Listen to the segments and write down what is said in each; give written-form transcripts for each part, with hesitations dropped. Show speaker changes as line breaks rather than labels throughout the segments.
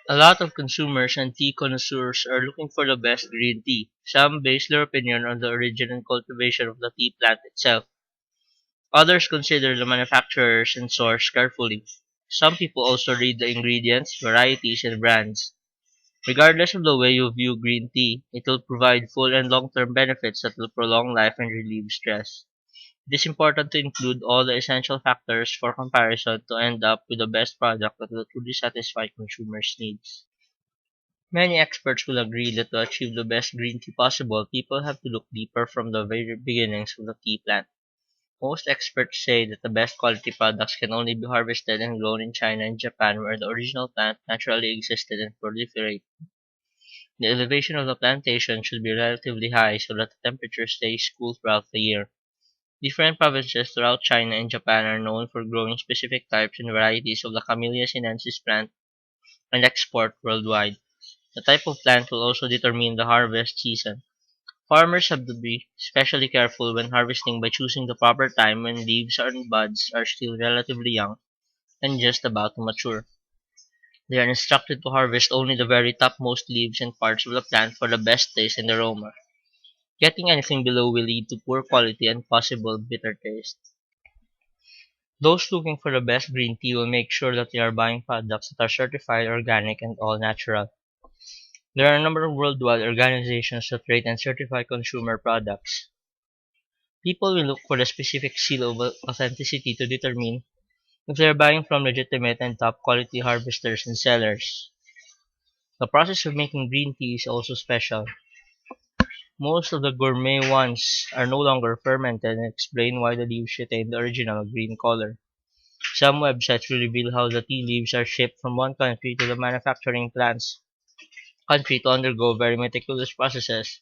A lot of consumers and tea connoisseurs are looking for the best green tea. Some base their opinion on the origin and cultivation of the tea plant itself. Others consider the manufacturers and source carefully. Some people also read the ingredients, varieties, and brands. Regardless of the way you view green tea, it will provide full and long-term benefits that will prolong life and relieve stress. It is important to include all the essential factors for comparison to end up with the best product that will truly satisfy consumers' needs. Many experts will agree that to achieve the best green tea possible, people have to look deeper from the very beginnings of the tea plant. Most experts say that the best quality products can only be harvested and grown in China and Japan where the original plant naturally existed and proliferated. The elevation of the plantation should be relatively high so that the temperature stays cool throughout the year. Different provinces throughout China and Japan are known for growing specific types and varieties of the Camellia sinensis plant and export worldwide. The type of plant will also determine the harvest season. Farmers have to be especially careful when harvesting by choosing the proper time when leaves and buds are still relatively young and just about to mature. They are instructed to harvest only the very topmost leaves and parts of the plant for the best taste and aroma. Getting anything below will lead to poor quality and possible bitter taste. Those looking for the best green tea will make sure that they are buying products that are certified organic and all natural. There are a number of worldwide organizations that rate and certify consumer products. People will look for the specific seal of authenticity to determine if they are buying from legitimate and top quality harvesters and sellers. The process of making green tea is also special. Most of the gourmet ones are no longer fermented and explain why the leaves retain the original green color. Some websites will reveal how the tea leaves are shipped from one country to the manufacturing plants country to undergo very meticulous processes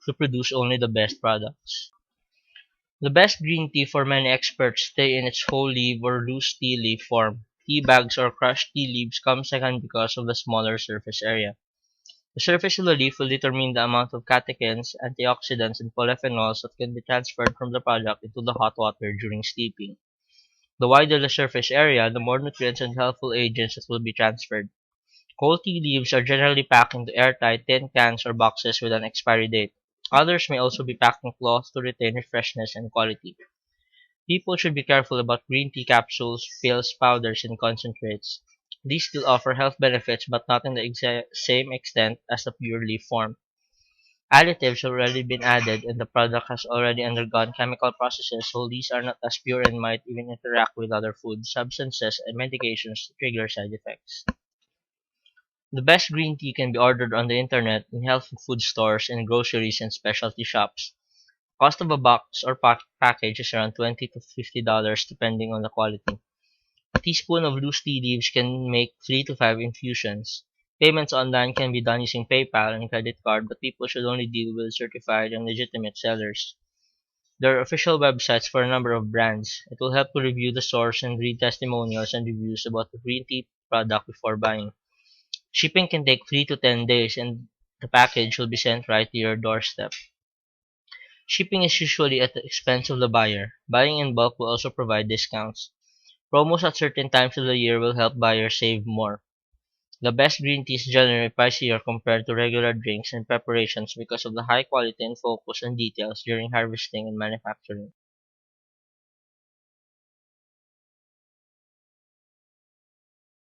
to produce only the best products. The best green tea for many experts stay in its whole leaf or loose tea leaf form. Tea bags or crushed tea leaves come second because of the smaller surface area. The surface of the leaf will determine the amount of catechins, antioxidants, and polyphenols that can be transferred from the product into the hot water during steeping. The wider the surface area, the more nutrients and helpful agents that will be transferred. Cold tea leaves are generally packed into airtight tin cans or boxes with an expiry date. Others may also be packed in cloth to retain freshness and quality. People should be careful about green tea capsules, pills, powders, and concentrates. These still offer health benefits but not in the same extent as the pure leaf form. Additives have already been added and the product has already undergone chemical processes so these are not as pure and might even interact with other food, substances, and medications to trigger side effects. The best green tea can be ordered on the internet, in health food stores, in groceries, and specialty shops. Cost of a box or package is around $20 to $50 depending on the quality. A teaspoon of loose tea leaves can make 3 to 5 infusions. Payments online can be done using PayPal and credit card, but people should only deal with certified and legitimate sellers. There are official websites for a number of brands. It will help to review the source and read testimonials and reviews about the green tea product before buying. Shipping can take 3 to 10 days and the package will be sent right to your doorstep. Shipping is usually at the expense of the buyer. Buying in bulk will also provide discounts. Promos at certain times of the year will help buyers save more. The best green tea is generally pricier compared to regular drinks and preparations because of the high quality and focus on details during harvesting and manufacturing.